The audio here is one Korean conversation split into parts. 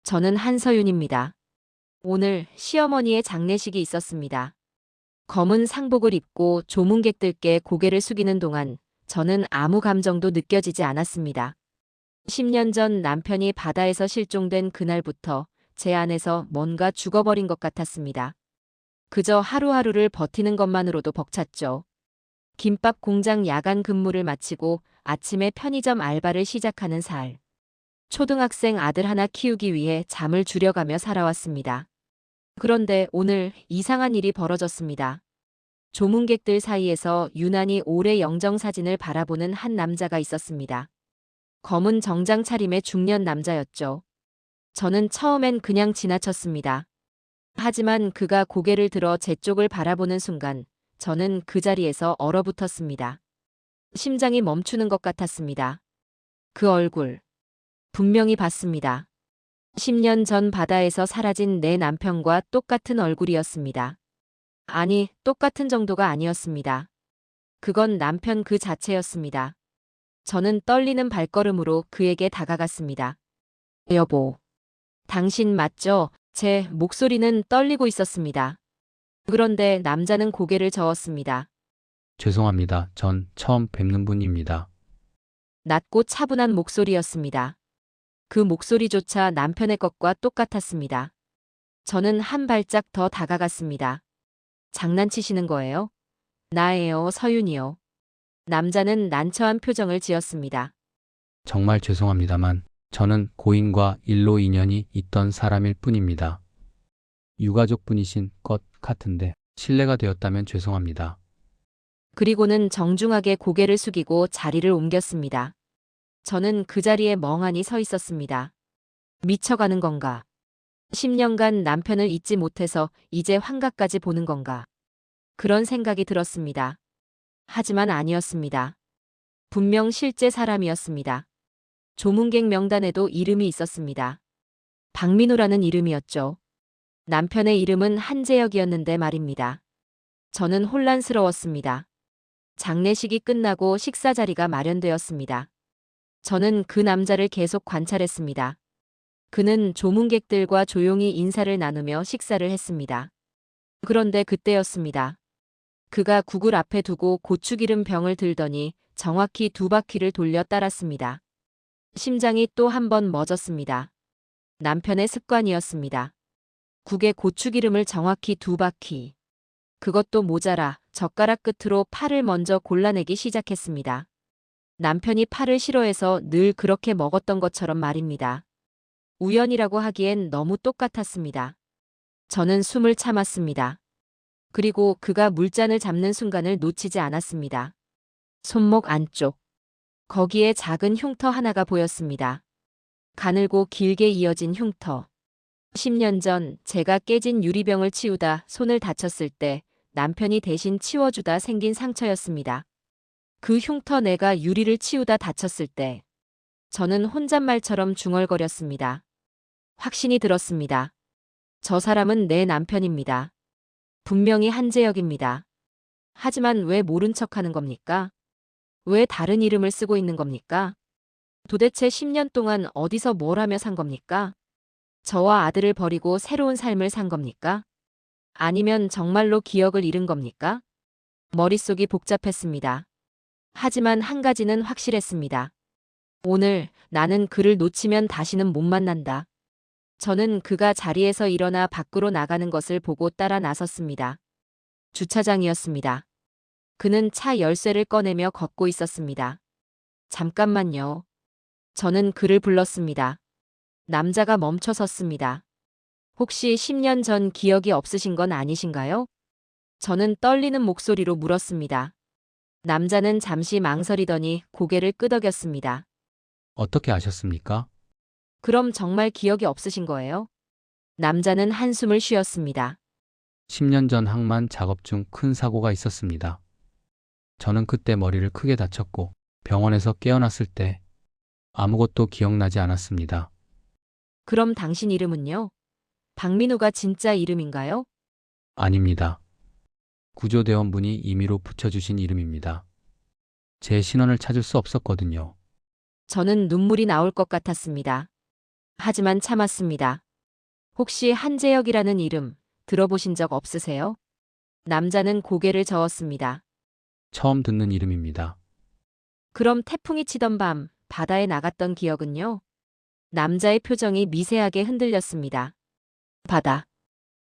저는 한서윤입니다. 오늘 시어머니의 장례식이 있었습니다. 검은 상복을 입고 조문객들께 고개를 숙이는 동안 저는 아무 감정도 느껴지지 않았습니다. 10년 전 남편이 바다에서 실종된 그날부터 제 안에서 뭔가 죽어버린 것 같았습니다. 그저 하루하루를 버티는 것만으로도 벅찼죠. 김밥 공장 야간 근무를 마치고 아침에 편의점 알바를 시작하는 살. 초등학생 아들 하나 키우기 위해 잠을 줄여가며 살아왔습니다. 그런데 오늘 이상한 일이 벌어졌습니다. 조문객들 사이에서 유난히 오래 영정사진을 바라보는 한 남자가 있었습니다. 검은 정장 차림의 중년 남자였죠. 저는 처음엔 그냥 지나쳤습니다. 하지만 그가 고개를 들어 제 쪽을 바라보는 순간 저는 그 자리에서 얼어붙었습니다. 심장이 멈추는 것 같았습니다. 그 얼굴. 분명히 봤습니다. 10년 전 바다에서 사라진 내 남편과 똑같은 얼굴이었습니다. 아니, 똑같은 정도가 아니었습니다. 그건 남편 그 자체였습니다. 저는 떨리는 발걸음으로 그에게 다가갔습니다. 여보, 당신 맞죠? 제 목소리는 떨리고 있었습니다. 그런데 남자는 고개를 저었습니다. 죄송합니다. 전 처음 뵙는 분입니다. 낮고 차분한 목소리였습니다. 그 목소리조차 남편의 것과 똑같았습니다. 저는 한 발짝 더 다가갔습니다. 장난치시는 거예요? 나예요, 서윤이요. 남자는 난처한 표정을 지었습니다. 정말 죄송합니다만 저는 고인과 일로 인연이 있던 사람일 뿐입니다. 유가족 분이신 것 같은데 실례가 되었다면 죄송합니다. 그리고는 정중하게 고개를 숙이고 자리를 옮겼습니다. 저는 그 자리에 멍하니 서 있었습니다. 미쳐가는 건가? 10년간 남편을 잊지 못해서 이제 환갑까지 보는 건가? 그런 생각이 들었습니다. 하지만 아니었습니다. 분명 실제 사람이었습니다. 조문객 명단에도 이름이 있었습니다. 박민호라는 이름이었죠. 남편의 이름은 한재혁이었는데 말입니다. 저는 혼란스러웠습니다. 장례식이 끝나고 식사 자리가 마련되었습니다. 저는 그 남자를 계속 관찰했습니다. 그는 조문객들과 조용히 인사를 나누며 식사를 했습니다. 그런데 그때였습니다. 그가 국을 앞에 두고 고추기름 병을 들더니 정확히 2바퀴를 돌려 따랐습니다. 심장이 또 한 번 멎었습니다. 남편의 습관이었습니다. 국에 고추기름을 정확히 2바퀴. 그것도 모자라 젓가락 끝으로 팔을 먼저 골라내기 시작했습니다. 남편이 팔을 싫어해서 늘 그렇게 먹었던 것처럼 말입니다. 우연이라고 하기엔 너무 똑같았습니다. 저는 숨을 참았습니다. 그리고 그가 물잔을 잡는 순간을 놓치지 않았습니다. 손목 안쪽. 거기에 작은 흉터 하나가 보였습니다. 가늘고 길게 이어진 흉터. 10년 전 제가 깨진 유리병을 치우다 손을 다쳤을 때 남편이 대신 치워주다 생긴 상처였습니다. 그 흉터 내가 유리를 치우다 다쳤을 때 저는 혼잣말처럼 중얼거렸습니다. 확신이 들었습니다. 저 사람은 내 남편입니다. 분명히 한재혁입니다. 하지만 왜 모른 척하는 겁니까? 왜 다른 이름을 쓰고 있는 겁니까? 도대체 10년 동안 어디서 뭘 하며 산 겁니까? 저와 아들을 버리고 새로운 삶을 산 겁니까? 아니면 정말로 기억을 잃은 겁니까? 머릿속이 복잡했습니다. 하지만 한 가지는 확실했습니다. 오늘 나는 그를 놓치면 다시는 못 만난다. 저는 그가 자리에서 일어나 밖으로 나가는 것을 보고 따라 나섰습니다. 주차장이었습니다. 그는 차 열쇠를 꺼내며 걷고 있었습니다. 잠깐만요. 저는 그를 불렀습니다. 남자가 멈춰 섰습니다. 혹시 10년 전 기억이 없으신 건 아니신가요? 저는 떨리는 목소리로 물었습니다. 남자는 잠시 망설이더니 고개를 끄덕였습니다. 어떻게 아셨습니까? 그럼 정말 기억이 없으신 거예요? 남자는 한숨을 쉬었습니다. 10년 전 항만 작업 중 큰 사고가 있었습니다. 저는 그때 머리를 크게 다쳤고 병원에서 깨어났을 때 아무것도 기억나지 않았습니다. 그럼 당신 이름은요? 박민우가 진짜 이름인가요? 아닙니다. 구조대원분이 임의로 붙여주신 이름입니다. 제 신원을 찾을 수 없었거든요. 저는 눈물이 나올 것 같았습니다. 하지만 참았습니다. 혹시 한재혁이라는 이름 들어보신 적 없으세요? 남자는 고개를 저었습니다. 처음 듣는 이름입니다. 그럼 태풍이 치던 밤 바다에 나갔던 기억은요? 남자의 표정이 미세하게 흔들렸습니다. 바다.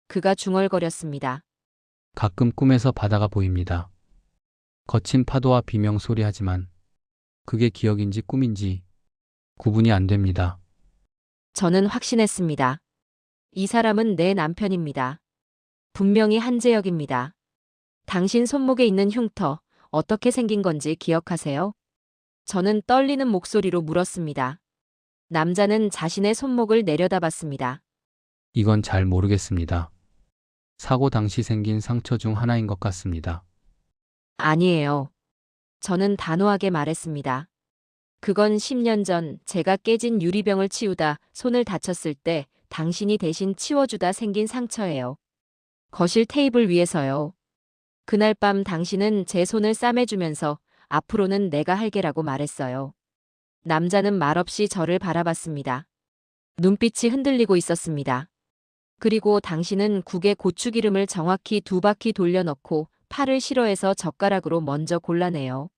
그가 중얼거렸습니다. 가끔 꿈에서 바다가 보입니다. 거친 파도와 비명 소리하지만 그게 기억인지 꿈인지 구분이 안 됩니다. 저는 확신했습니다. 이 사람은 내 남편입니다. 분명히 한재혁입니다. 당신 손목에 있는 흉터 어떻게 생긴 건지 기억하세요? 저는 떨리는 목소리로 물었습니다. 남자는 자신의 손목을 내려다봤습니다. 이건 잘 모르겠습니다. 사고 당시 생긴 상처 중 하나인 것 같습니다. 아니에요. 저는 단호하게 말했습니다. 그건 10년 전 제가 깨진 유리병을 치우다 손을 다쳤을 때 당신이 대신 치워주다 생긴 상처예요. 거실 테이블 위에서요. 그날 밤 당신은 제 손을 싸매주면서 앞으로는 내가 할게라고 말했어요. 남자는 말없이 저를 바라봤습니다. 눈빛이 흔들리고 있었습니다. 그리고 당신은 국에 고추기름을 정확히 2바퀴 돌려넣고 파를 싫어해서 젓가락으로 먼저 골라내요.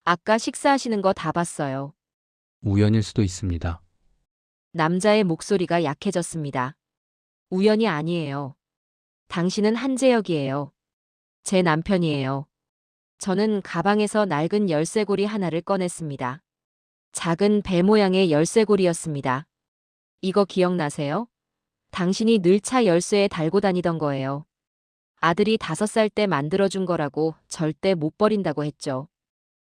아까 식사하시는 거 다 봤어요. 우연일 수도 있습니다. 남자의 목소리가 약해졌습니다. 우연이 아니에요. 당신은 한재혁이에요. 제 남편이에요. 저는 가방에서 낡은 열쇠고리 하나를 꺼냈습니다. 작은 배 모양의 열쇠고리였습니다. 이거 기억나세요? 당신이 늘 차 열쇠에 달고 다니던 거예요. 아들이 5살 때 만들어준 거라고 절대 못 버린다고 했죠.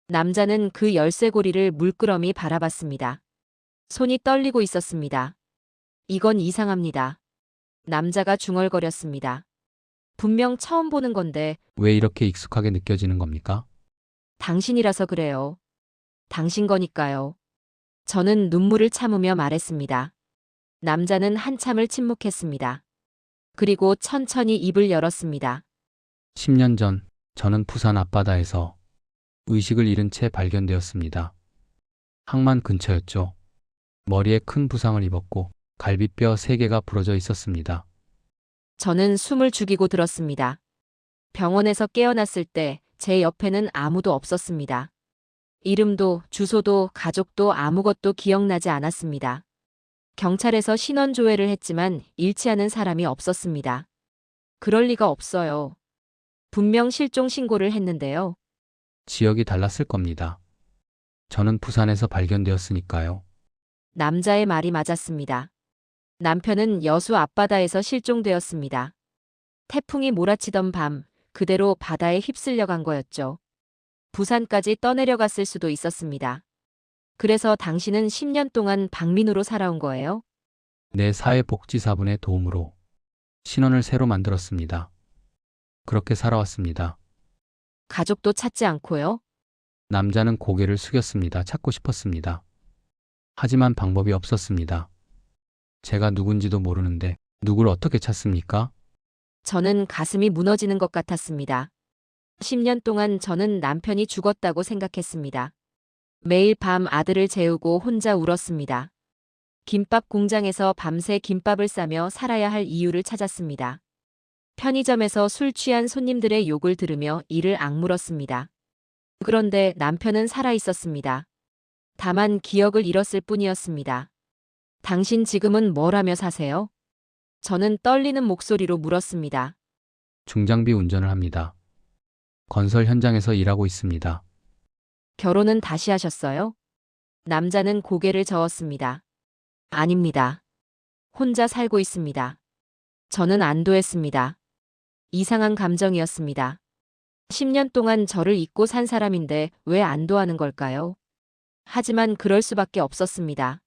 남자는 그 열쇠고리를 물끄러미 바라봤습니다. 손이 떨리고 있었습니다. 이건 이상합니다. 남자가 중얼거렸습니다. 분명 처음 보는 건데 왜 이렇게 익숙하게 느껴지는 겁니까? 당신이라서 그래요. 당신 거니까요. 저는 눈물을 참으며 말했습니다. 남자는 한참을 침묵했습니다. 그리고 천천히 입을 열었습니다. 10년 전 저는 부산 앞바다에서 의식을 잃은 채 발견되었습니다. 항만 근처였죠. 머리에 큰 부상을 입었고 갈비뼈 3개가 부러져 있었습니다. 저는 숨을 죽이고 들었습니다. 병원에서 깨어났을 때 제 옆에는 아무도 없었습니다. 이름도 주소도 가족도 아무것도 기억나지 않았습니다. 경찰에서 신원 조회를 했지만 일치하는 사람이 없었습니다. 그럴 리가 없어요. 분명 실종 신고를 했는데요. 지역이 달랐을 겁니다. 저는 부산에서 발견되었으니까요. 남자의 말이 맞았습니다. 남편은 여수 앞바다에서 실종되었습니다. 태풍이 몰아치던 밤 그대로 바다에 휩쓸려 간 거였죠. 부산까지 떠내려갔을 수도 있었습니다. 그래서 당신은 10년 동안 방민으로 살아온 거예요? 내 사회복지사분의 도움으로 신원을 새로 만들었습니다. 그렇게 살아왔습니다. 가족도 찾지 않고요? 남자는 고개를 숙였습니다. 찾고 싶었습니다. 하지만 방법이 없었습니다. 제가 누군지도 모르는데 누굴 어떻게 찾습니까? 저는 가슴이 무너지는 것 같았습니다. 10년 동안 저는 남편이 죽었다고 생각했습니다. 매일 밤 아들을 재우고 혼자 울었습니다. 김밥 공장에서 밤새 김밥을 싸며 살아야 할 이유를 찾았습니다. 편의점에서 술 취한 손님들의 욕을 들으며 이를 악물었습니다. 그런데 남편은 살아 있었습니다. 다만 기억을 잃었을 뿐이었습니다. 당신 지금은 뭘 하며 사세요? 저는 떨리는 목소리로 물었습니다. 중장비 운전을 합니다. 건설 현장에서 일하고 있습니다. 결혼은 다시 하셨어요? 남자는 고개를 저었습니다. 아닙니다. 혼자 살고 있습니다. 저는 안도했습니다. 이상한 감정이었습니다. 10년 동안 저를 잊고 산 사람인데 왜 안도하는 걸까요? 하지만 그럴 수밖에 없었습니다.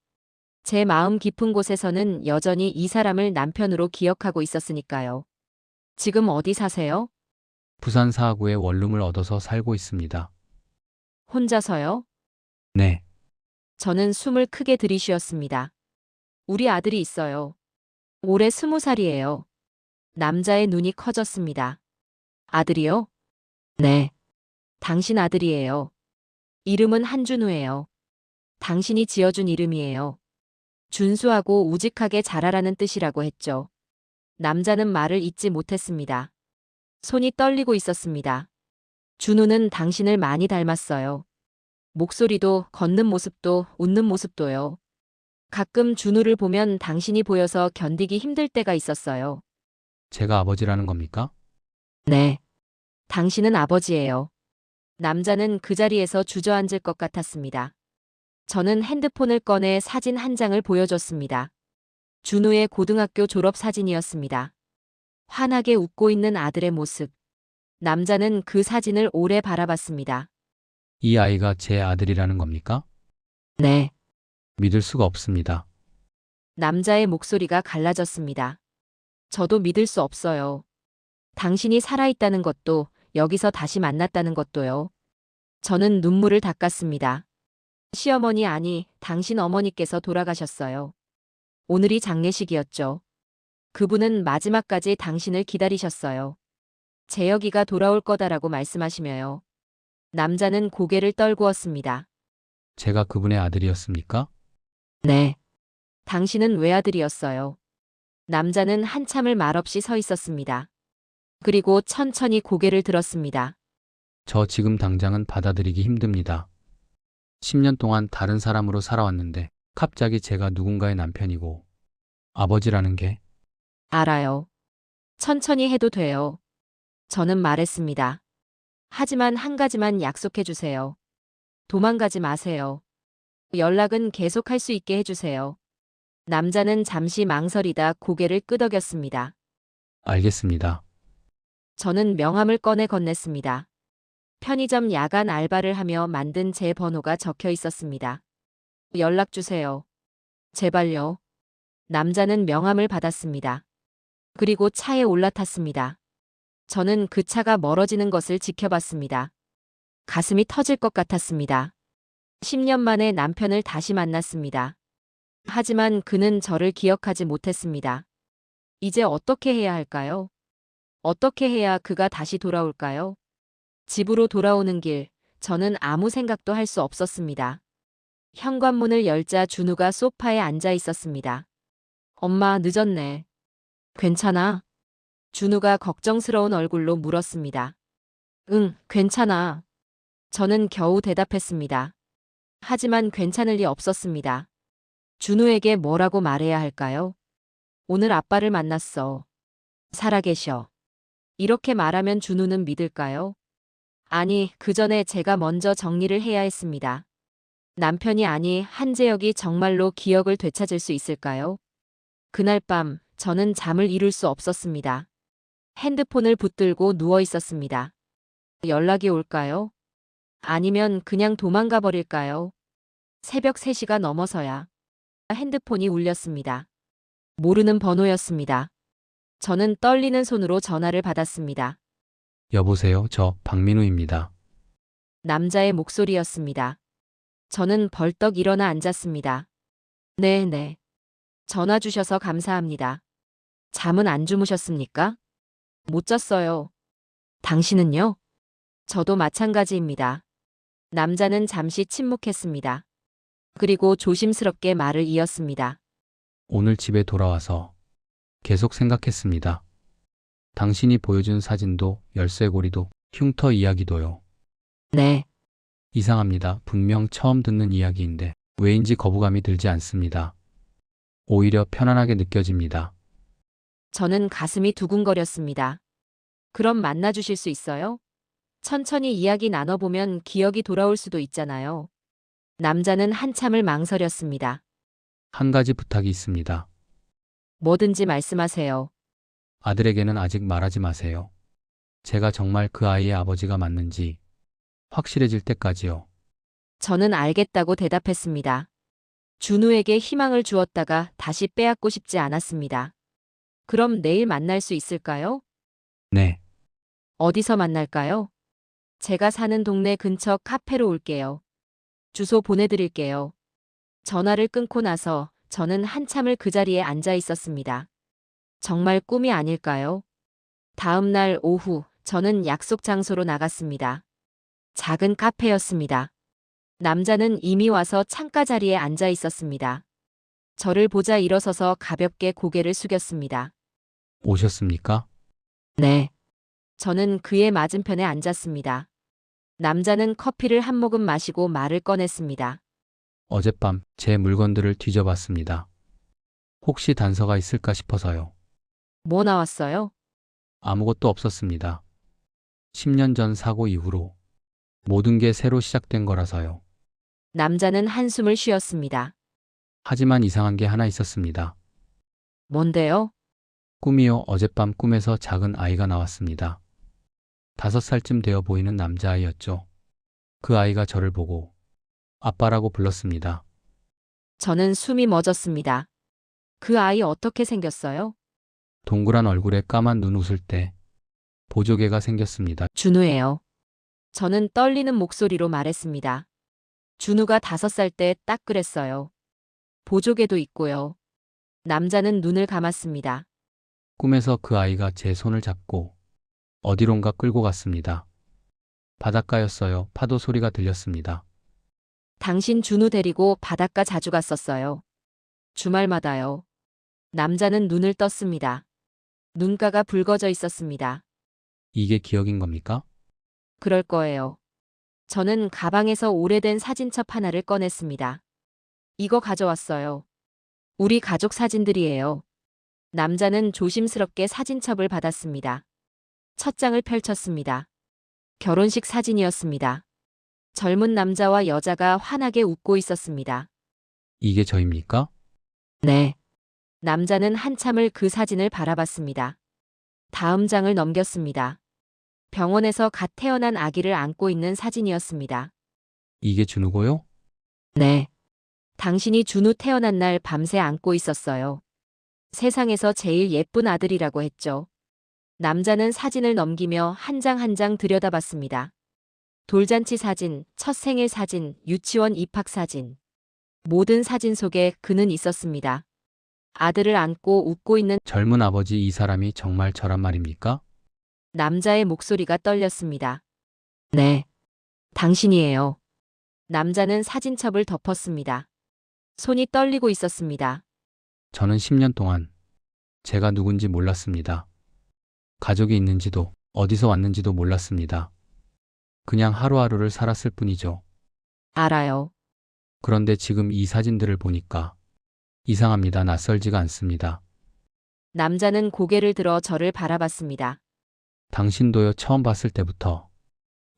제 마음 깊은 곳에서는 여전히 이 사람을 남편으로 기억하고 있었으니까요. 지금 어디 사세요? 부산 사하구에 원룸을 얻어서 살고 있습니다. 혼자서요? 네, 저는 숨을 크게 들이쉬었습니다. 우리 아들이 있어요. 올해 20살이에요. 남자의 눈이 커졌습니다. 아들이요? 네. 당신 아들이에요. 이름은 한준우예요. 당신이 지어준 이름이에요. 준수하고 우직하게 자라라는 뜻이라고 했죠. 남자는 말을 잇지 못했습니다. 손이 떨리고 있었습니다. 준우는 당신을 많이 닮았어요. 목소리도, 걷는 모습도, 웃는 모습도요. 가끔 준우를 보면 당신이 보여서 견디기 힘들 때가 있었어요. 제가 아버지라는 겁니까? 네. 당신은 아버지예요. 남자는 그 자리에서 주저앉을 것 같았습니다. 저는 핸드폰을 꺼내 사진 한 장을 보여줬습니다. 준우의 고등학교 졸업 사진이었습니다. 환하게 웃고 있는 아들의 모습. 남자는 그 사진을 오래 바라봤습니다. 이 아이가 제 아들이라는 겁니까? 네. 믿을 수가 없습니다. 남자의 목소리가 갈라졌습니다. 저도 믿을 수 없어요. 당신이 살아있다는 것도, 여기서 다시 만났다는 것도요. 저는 눈물을 닦았습니다. 시어머니 아니, 당신 어머니께서 돌아가셨어요. 오늘이 장례식이었죠. 그분은 마지막까지 당신을 기다리셨어요. 재혁이가 돌아올 거다라고 말씀하시며요. 남자는 고개를 떨구었습니다. 제가 그분의 아들이었습니까? 네. 당신은 외아들이었어요. 남자는 한참을 말없이 서 있었습니다. 그리고 천천히 고개를 들었습니다. 저 지금 당장은 받아들이기 힘듭니다. 10년 동안 다른 사람으로 살아왔는데 갑자기 제가 누군가의 남편이고 아버지라는 게 알아요. 천천히 해도 돼요. 저는 말했습니다. 하지만 한 가지만 약속해 주세요. 도망가지 마세요. 연락은 계속할 수 있게 해주세요. 남자는 잠시 망설이다 고개를 끄덕였습니다. 알겠습니다. 저는 명함을 꺼내 건넸습니다. 편의점 야간 알바를 하며 만든 제 번호가 적혀 있었습니다. 연락 주세요. 제발요. 남자는 명함을 받았습니다. 그리고 차에 올라탔습니다. 저는 그 차가 멀어지는 것을 지켜봤습니다. 가슴이 터질 것 같았습니다. 10년 만에 남편을 다시 만났습니다. 하지만 그는 저를 기억하지 못했습니다. 이제 어떻게 해야 할까요? 어떻게 해야 그가 다시 돌아올까요? 집으로 돌아오는 길, 저는 아무 생각도 할 수 없었습니다. 현관문을 열자 준우가 소파에 앉아 있었습니다. 엄마, 늦었네. 괜찮아? 준우가 걱정스러운 얼굴로 물었습니다. 응, 괜찮아. 저는 겨우 대답했습니다. 하지만 괜찮을 리 없었습니다. 준우에게 뭐라고 말해야 할까요? 오늘 아빠를 만났어. 살아계셔. 이렇게 말하면 준우는 믿을까요? 아니, 그 전에 제가 먼저 정리를 해야 했습니다. 남편이 아니 한재혁이 정말로 기억을 되찾을 수 있을까요? 그날 밤 저는 잠을 이룰 수 없었습니다. 핸드폰을 붙들고 누워 있었습니다. 연락이 올까요? 아니면 그냥 도망가 버릴까요? 새벽 3시가 넘어서야 핸드폰이 울렸습니다. 모르는 번호였습니다. 저는 떨리는 손으로 전화를 받았습니다. 여보세요. 저 박민우입니다. 남자의 목소리였습니다. 저는 벌떡 일어나 앉았습니다. 네. 전화 주셔서 감사합니다. 잠은 안 주무셨습니까? 못 잤어요. 당신은요? 저도 마찬가지입니다. 남자는 잠시 침묵했습니다. 그리고 조심스럽게 말을 이었습니다. 오늘 집에 돌아와서 계속 생각했습니다. 당신이 보여준 사진도 열쇠고리도 흉터 이야기도요. 네. 이상합니다. 분명 처음 듣는 이야기인데 왜인지 거부감이 들지 않습니다. 오히려 편안하게 느껴집니다. 저는 가슴이 두근거렸습니다. 그럼 만나주실 수 있어요? 천천히 이야기 나눠보면 기억이 돌아올 수도 있잖아요. 남자는 한참을 망설였습니다. 한 가지 부탁이 있습니다. 뭐든지 말씀하세요. 아들에게는 아직 말하지 마세요. 제가 정말 그 아이의 아버지가 맞는지 확실해질 때까지요. 저는 알겠다고 대답했습니다. 준우에게 희망을 주었다가 다시 빼앗고 싶지 않았습니다. 그럼 내일 만날 수 있을까요? 네, 어디서 만날까요? 제가 사는 동네 근처 카페로 올게요. 주소 보내드릴게요. 전화를 끊고 나서 저는 한참을 그 자리에 앉아 있었습니다. 정말 꿈이 아닐까요? 다음 날 오후 저는 약속 장소로 나갔습니다. 작은 카페였습니다. 남자는 이미 와서 창가 자리에 앉아 있었습니다. 저를 보자 일어서서 가볍게 고개를 숙였습니다. 오셨습니까? 네. 저는 그의 맞은편에 앉았습니다. 남자는 커피를 한 모금 마시고 말을 꺼냈습니다. 어젯밤 제 물건들을 뒤져봤습니다. 혹시 단서가 있을까 싶어서요. 뭐 나왔어요? 아무것도 없었습니다. 10년 전 사고 이후로 모든 게 새로 시작된 거라서요. 남자는 한숨을 쉬었습니다. 하지만 이상한 게 하나 있었습니다. 뭔데요? 꿈이요. 어젯밤 꿈에서 작은 아이가 나왔습니다. 5살쯤 되어 보이는 남자아이였죠. 그 아이가 저를 보고 아빠라고 불렀습니다. 저는 숨이 멎었습니다. 그 아이 어떻게 생겼어요? 동그란 얼굴에 까만 눈 웃을 때 보조개가 생겼습니다. 준우예요. 저는 떨리는 목소리로 말했습니다. 준우가 5살 때 딱 그랬어요. 보조개도 있고요. 남자는 눈을 감았습니다. 꿈에서 그 아이가 제 손을 잡고 어디론가 끌고 갔습니다. 바닷가였어요. 파도 소리가 들렸습니다. 당신 준우 데리고 바닷가 자주 갔었어요. 주말마다요. 남자는 눈을 떴습니다. 눈가가 붉어져 있었습니다. 이게 기억인 겁니까? 그럴 거예요. 저는 가방에서 오래된 사진첩 하나를 꺼냈습니다. 이거 가져왔어요. 우리 가족 사진들이에요. 남자는 조심스럽게 사진첩을 받았습니다. 첫 장을 펼쳤습니다. 결혼식 사진이었습니다. 젊은 남자와 여자가 환하게 웃고 있었습니다. 이게 저입니까? 네. 남자는 한참을 그 사진을 바라봤습니다. 다음 장을 넘겼습니다. 병원에서 갓 태어난 아기를 안고 있는 사진이었습니다. 이게 준우고요? 네. 당신이 준우 태어난 날 밤새 안고 있었어요. 세상에서 제일 예쁜 아들이라고 했죠. 남자는 사진을 넘기며 한 장 한 장 들여다봤습니다. 돌잔치 사진, 첫 생일 사진, 유치원 입학 사진. 모든 사진 속에 그는 있었습니다. 아들을 안고 웃고 있는 젊은 아버지 이 사람이 정말 저란 말입니까? 남자의 목소리가 떨렸습니다. 네. 당신이에요. 남자는 사진첩을 덮었습니다. 손이 떨리고 있었습니다. 저는 10년 동안 제가 누군지 몰랐습니다. 가족이 있는지도 어디서 왔는지도 몰랐습니다. 그냥 하루하루를 살았을 뿐이죠. 알아요. 그런데 지금 이 사진들을 보니까 이상합니다. 낯설지가 않습니다. 남자는 고개를 들어 저를 바라봤습니다. 당신도요. 처음 봤을 때부터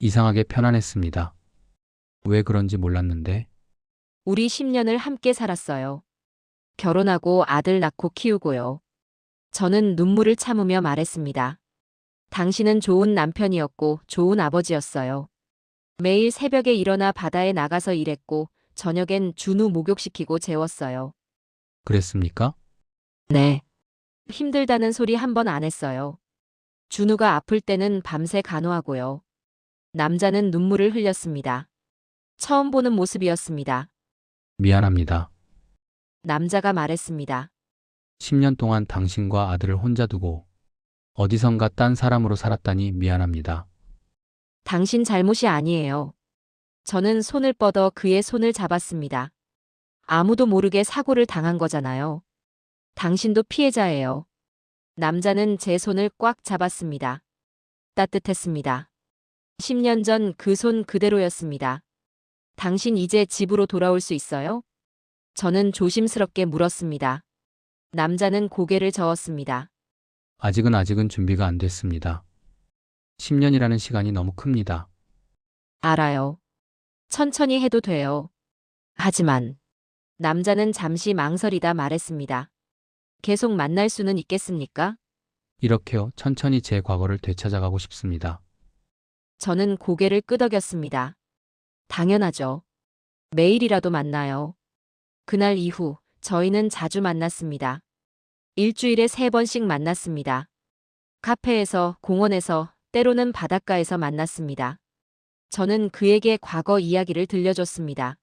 이상하게 편안했습니다. 왜 그런지 몰랐는데 우리 10년을 함께 살았어요. 결혼하고 아들 낳고 키우고요. 저는 눈물을 참으며 말했습니다. 당신은 좋은 남편이었고 좋은 아버지였어요. 매일 새벽에 일어나 바다에 나가서 일했고 저녁엔 준우 목욕시키고 재웠어요. 그랬습니까? 네. 힘들다는 소리 한 번 안 했어요. 준우가 아플 때는 밤새 간호하고요. 남자는 눈물을 흘렸습니다. 처음 보는 모습이었습니다. 미안합니다. 남자가 말했습니다. 10년 동안 당신과 아들을 혼자 두고 어디선가 딴 사람으로 살았다니 미안합니다. 당신 잘못이 아니에요. 저는 손을 뻗어 그의 손을 잡았습니다. 아무도 모르게 사고를 당한 거잖아요. 당신도 피해자예요. 남자는 제 손을 꽉 잡았습니다. 따뜻했습니다. 10년 전 그 손 그대로였습니다. 당신 이제 집으로 돌아올 수 있어요? 저는 조심스럽게 물었습니다. 남자는 고개를 저었습니다. 아직은 준비가 안 됐습니다. 10년이라는 시간이 너무 큽니다. 알아요. 천천히 해도 돼요. 하지만 남자는 잠시 망설이다 말했습니다. 계속 만날 수는 있겠습니까? 이렇게요. 천천히 제 과거를 되찾아가고 싶습니다. 저는 고개를 끄덕였습니다. 당연하죠. 매일이라도 만나요. 그날 이후 저희는 자주 만났습니다. 일주일에 3번씩 만났습니다. 카페에서, 공원에서, 때로는 바닷가에서 만났습니다. 저는 그에게 과거 이야기를 들려줬습니다.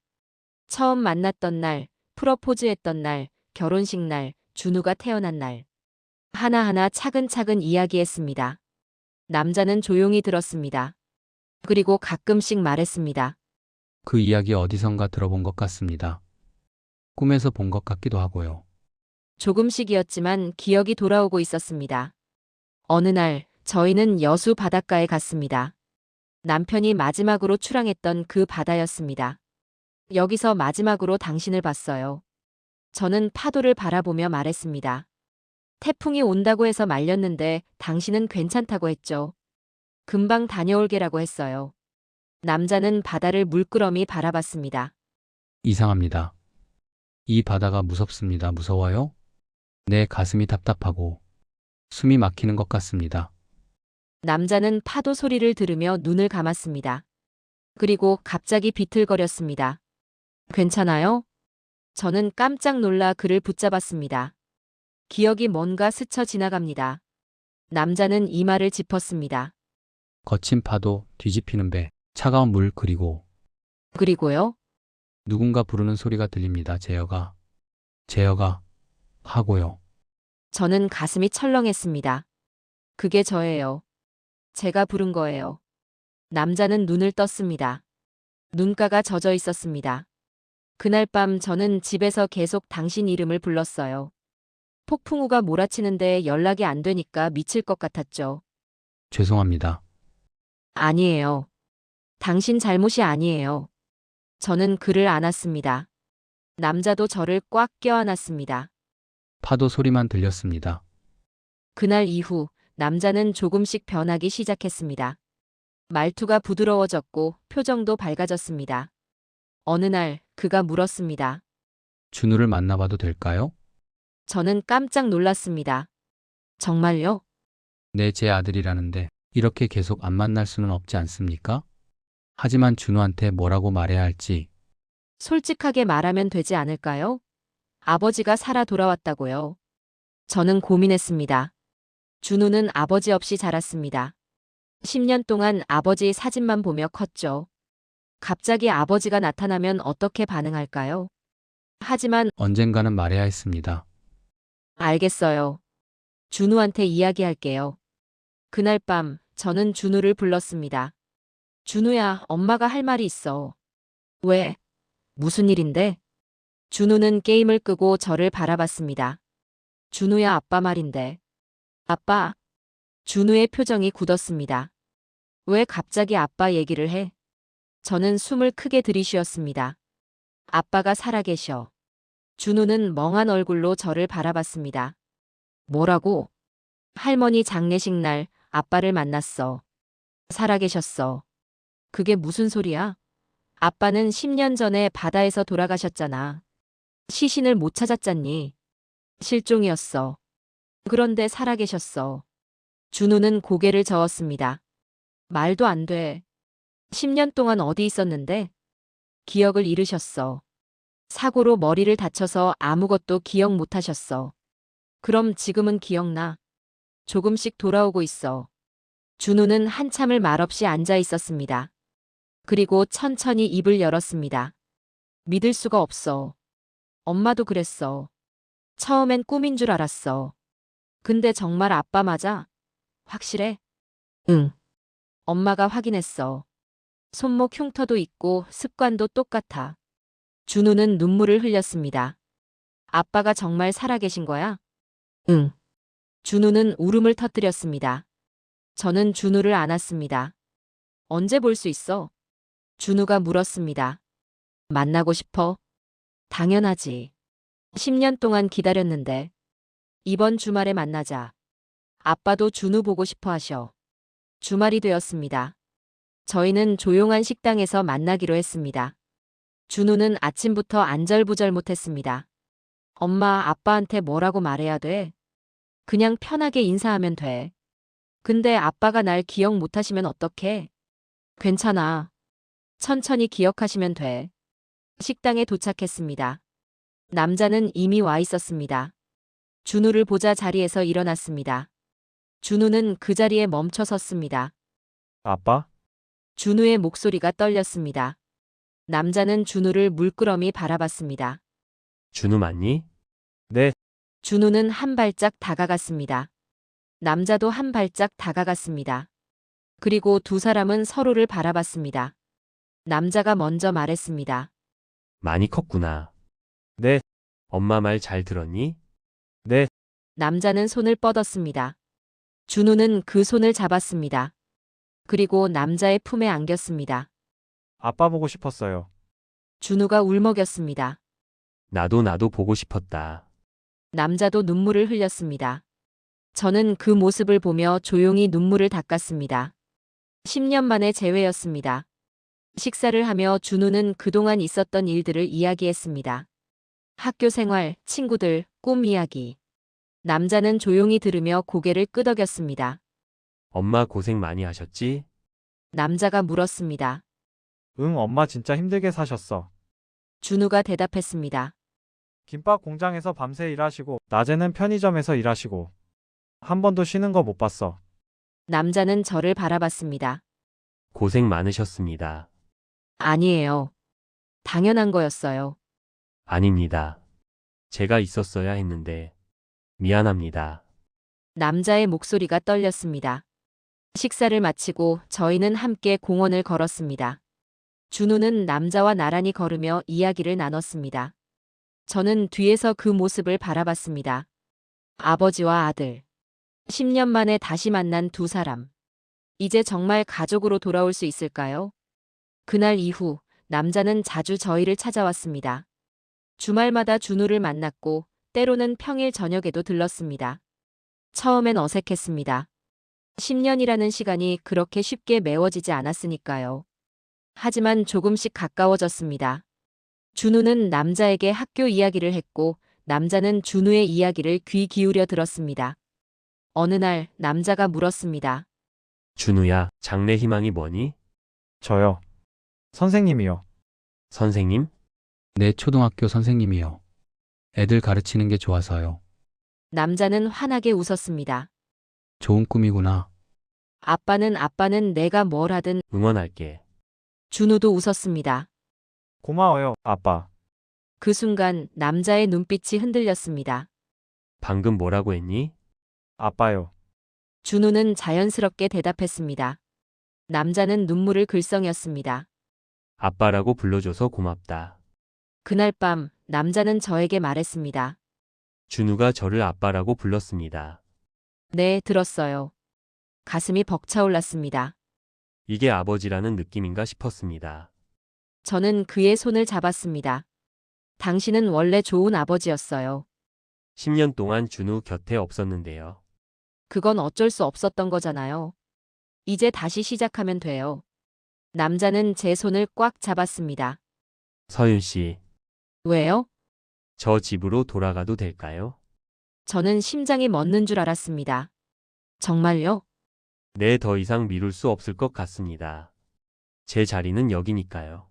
처음 만났던 날, 프러포즈했던 날, 결혼식 날, 준우가 태어난 날. 하나하나 차근차근 이야기했습니다. 남자는 조용히 들었습니다. 그리고 가끔씩 말했습니다. 그 이야기 어디선가 들어본 것 같습니다. 꿈에서 본 것 같기도 하고요. 조금씩이었지만 기억이 돌아오고 있었습니다. 어느 날 저희는 여수 바닷가에 갔습니다. 남편이 마지막으로 출항했던 그 바다였습니다. 여기서 마지막으로 당신을 봤어요. 저는 파도를 바라보며 말했습니다. 태풍이 온다고 해서 말렸는데 당신은 괜찮다고 했죠. 금방 다녀올게라고 했어요. 남자는 바다를 물끄러미 바라봤습니다. 이상합니다. 이 바다가 무섭습니다. 무서워요? 내 가슴이 답답하고 숨이 막히는 것 같습니다. 남자는 파도 소리를 들으며 눈을 감았습니다. 그리고 갑자기 비틀거렸습니다. 괜찮아요? 저는 깜짝 놀라 그를 붙잡았습니다. 기억이 뭔가 스쳐 지나갑니다. 남자는 이마를 짚었습니다. 거친 파도, 뒤집히는 배, 차가운 물 그리고요. 누군가 부르는 소리가 들립니다. 제어가 하고요. 저는 가슴이 철렁했습니다. 그게 저예요. 제가 부른 거예요. 남자는 눈을 떴습니다. 눈가가 젖어 있었습니다. 그날 밤 저는 집에서 계속 당신 이름을 불렀어요. 폭풍우가 몰아치는데 연락이 안 되니까 미칠 것 같았죠. 죄송합니다. 아니에요. 당신 잘못이 아니에요. 저는 그를 안았습니다. 남자도 저를 꽉 껴안았습니다. 파도 소리만 들렸습니다. 그날 이후 남자는 조금씩 변하기 시작했습니다. 말투가 부드러워졌고 표정도 밝아졌습니다. 어느 날 그가 물었습니다. 준우를 만나봐도 될까요? 저는 깜짝 놀랐습니다. 정말요? 네, 제 아들이라는데 이렇게 계속 안 만날 수는 없지 않습니까? 하지만 준우한테 뭐라고 말해야 할지. 솔직하게 말하면 되지 않을까요? 아버지가 살아 돌아왔다고요. 저는 고민했습니다. 준우는 아버지 없이 자랐습니다. 10년 동안 아버지의 사진만 보며 컸죠. 갑자기 아버지가 나타나면 어떻게 반응할까요? 하지만 언젠가는 말해야 했습니다. 알겠어요. 준우한테 이야기할게요. 그날 밤 저는 준우를 불렀습니다. 준우야, 엄마가 할 말이 있어. 왜? 무슨 일인데? 준우는 게임을 끄고 저를 바라봤습니다. 준우야, 아빠 말인데. 아빠. 준우의 표정이 굳었습니다. 왜 갑자기 아빠 얘기를 해? 저는 숨을 크게 들이쉬었습니다. 아빠가 살아계셔. 준우는 멍한 얼굴로 저를 바라봤습니다. 뭐라고? 할머니 장례식 날 아빠를 만났어. 살아계셨어. 그게 무슨 소리야? 아빠는 10년 전에 바다에서 돌아가셨잖아. 시신을 못 찾았잖니. 실종이었어. 그런데 살아계셨어. 준우는 고개를 저었습니다. 말도 안 돼. 10년 동안 어디 있었는데? 기억을 잃으셨어. 사고로 머리를 다쳐서 아무것도 기억 못 하셨어. 그럼 지금은 기억나. 조금씩 돌아오고 있어. 준우는 한참을 말없이 앉아 있었습니다. 그리고 천천히 입을 열었습니다. 믿을 수가 없어. 엄마도 그랬어. 처음엔 꿈인 줄 알았어. 근데 정말 아빠 맞아? 확실해? 응. 엄마가 확인했어. 손목 흉터도 있고 습관도 똑같아. 준우는 눈물을 흘렸습니다. 아빠가 정말 살아계신 거야? 응. 준우는 울음을 터뜨렸습니다. 저는 준우를 안았습니다. 언제 볼 수 있어? 준우가 물었습니다. 만나고 싶어? 당연하지. 10년 동안 기다렸는데. 이번 주말에 만나자. 아빠도 준우 보고 싶어 하셔. 주말이 되었습니다. 저희는 조용한 식당에서 만나기로 했습니다. 준우는 아침부터 안절부절 못했습니다. 엄마, 아빠한테 뭐라고 말해야 돼? 그냥 편하게 인사하면 돼. 근데 아빠가 날 기억 못하시면 어떡해? 괜찮아. 천천히 기억하시면 돼. 식당에 도착했습니다. 남자는 이미 와 있었습니다. 준우를 보자 자리에서 일어났습니다. 준우는 그 자리에 멈춰 섰습니다. 아빠? 준우의 목소리가 떨렸습니다. 남자는 준우를 물끄러미 바라봤습니다. 준우 맞니? 네, 준우는 한 발짝 다가갔습니다. 남자도 한 발짝 다가갔습니다. 그리고 두 사람은 서로를 바라봤습니다. 남자가 먼저 말했습니다. 많이 컸구나. 네, 엄마 말 잘 들었니? 네, 남자는 손을 뻗었습니다. 준우는 그 손을 잡았습니다. 그리고 남자의 품에 안겼습니다. 아빠 보고 싶었어요. 준우가 울먹였습니다. 나도 보고 싶었다. 남자도 눈물을 흘렸습니다. 저는 그 모습을 보며 조용히 눈물을 닦았습니다. 10년 만의 재회였습니다. 식사를 하며 준우는 그동안 있었던 일들을 이야기했습니다. 학교 생활, 친구들, 꿈 이야기. 남자는 조용히 들으며 고개를 끄덕였습니다. 엄마 고생 많이 하셨지? 남자가 물었습니다. 응, 엄마 진짜 힘들게 사셨어. 준우가 대답했습니다. 김밥 공장에서 밤새 일하시고, 낮에는 편의점에서 일하시고. 한 번도 쉬는 거 못 봤어. 남자는 저를 바라봤습니다. 고생 많으셨습니다. 아니에요. 당연한 거였어요. 아닙니다. 제가 있었어야 했는데 미안합니다. 남자의 목소리가 떨렸습니다. 식사를 마치고 저희는 함께 공원을 걸었습니다. 준우는 남자와 나란히 걸으며 이야기를 나눴습니다. 저는 뒤에서 그 모습을 바라봤습니다. 아버지와 아들. 10년 만에 다시 만난 두 사람. 이제 정말 가족으로 돌아올 수 있을까요? 그날 이후 남자는 자주 저희를 찾아왔습니다. 주말마다 준우를 만났고 때로는 평일 저녁에도 들렀습니다. 처음엔 어색했습니다. 10년이라는 시간이 그렇게 쉽게 메워지지 않았으니까요. 하지만 조금씩 가까워졌습니다. 준우는 남자에게 학교 이야기를 했고 남자는 준우의 이야기를 귀 기울여 들었습니다. 어느 날 남자가 물었습니다. 준우야, 장래 희망이 뭐니? 저요. 선생님이요. 선생님? 내 초등학교 선생님이요. 애들 가르치는 게 좋아서요. 남자는 환하게 웃었습니다. 좋은 꿈이구나. 아빠는 내가 뭘 하든. 응원할게. 준우도 웃었습니다. 고마워요, 아빠. 그 순간 남자의 눈빛이 흔들렸습니다. 방금 뭐라고 했니? 아빠요. 준우는 자연스럽게 대답했습니다. 남자는 눈물을 글썽였습니다. 아빠라고 불러줘서 고맙다. 그날 밤 남자는 저에게 말했습니다. 준우가 저를 아빠라고 불렀습니다. 네, 들었어요. 가슴이 벅차올랐습니다. 이게 아버지라는 느낌인가 싶었습니다. 저는 그의 손을 잡았습니다. 당신은 원래 좋은 아버지였어요. 10년 동안 준우 곁에 없었는데요. 그건 어쩔 수 없었던 거잖아요. 이제 다시 시작하면 돼요. 남자는 제 손을 꽉 잡았습니다. 서윤 씨, 왜요? 저 집으로 돌아가도 될까요? 저는 심장이 멎는 줄 알았습니다. 정말요? 네, 더 이상 미룰 수 없을 것 같습니다. 제 자리는 여기니까요.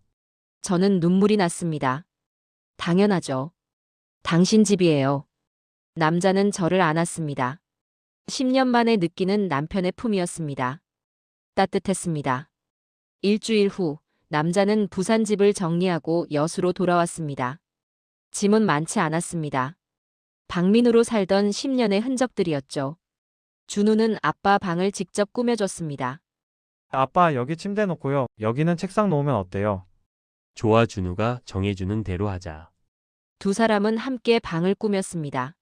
저는 눈물이 났습니다. 당연하죠. 당신 집이에요. 남자는 저를 안았습니다. 10년 만에 느끼는 남편의 품이었습니다. 따뜻했습니다. 일주일 후 남자는 부산 집을 정리하고 여수로 돌아왔습니다. 짐은 많지 않았습니다. 방민으로 살던 10년의 흔적들이었죠. 준우는 아빠 방을 직접 꾸며줬습니다. 아빠 여기 침대 놓고요. 여기는 책상 놓으면 어때요? 좋아, 준우가 정해주는 대로 하자. 두 사람은 함께 방을 꾸몄습니다.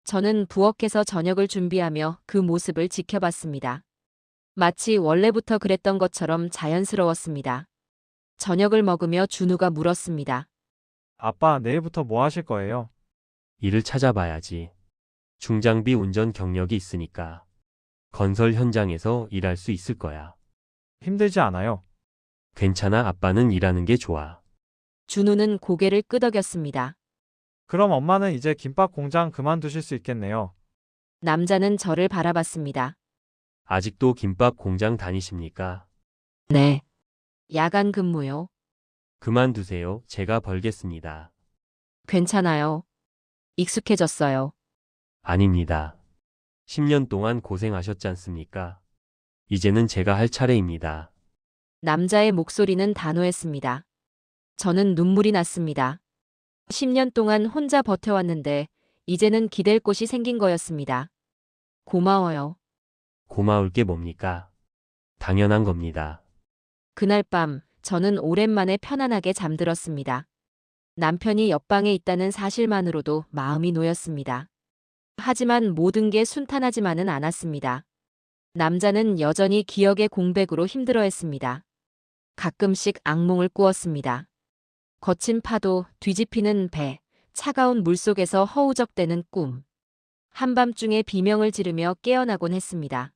저는 부엌에서 저녁을 준비하며 그 모습을 지켜봤습니다. 마치 원래부터 그랬던 것처럼 자연스러웠습니다. 저녁을 먹으며 준우가 물었습니다. 아빠 내일부터 뭐 하실 거예요? 일을 찾아봐야지. 중장비 운전 경력이 있으니까. 건설 현장에서 일할 수 있을 거야. 힘들지 않아요? 괜찮아, 아빠는 일하는 게 좋아. 준우는 고개를 끄덕였습니다. 그럼 엄마는 이제 김밥 공장 그만두실 수 있겠네요. 남자는 저를 바라봤습니다. 아직도 김밥 공장 다니십니까? 네. 야간 근무요. 그만두세요. 제가 벌겠습니다. 괜찮아요. 익숙해졌어요. 아닙니다. 10년 동안 고생하셨지 않습니까? 이제는 제가 할 차례입니다. 남자의 목소리는 단호했습니다. 저는 눈물이 났습니다. 10년 동안 혼자 버텨왔는데 이제는 기댈 곳이 생긴 거였습니다. 고마워요. 고마울 게 뭡니까? 당연한 겁니다. 그날 밤 저는 오랜만에 편안하게 잠들었습니다. 남편이 옆방에 있다는 사실만으로도 마음이 놓였습니다. 하지만 모든 게 순탄하지만은 않았습니다. 남자는 여전히 기억의 공백으로 힘들어했습니다. 가끔씩 악몽을 꾸었습니다. 거친 파도, 뒤집히는 배, 차가운 물속에서 허우적대는 꿈. 한밤중에 비명을 지르며 깨어나곤 했습니다.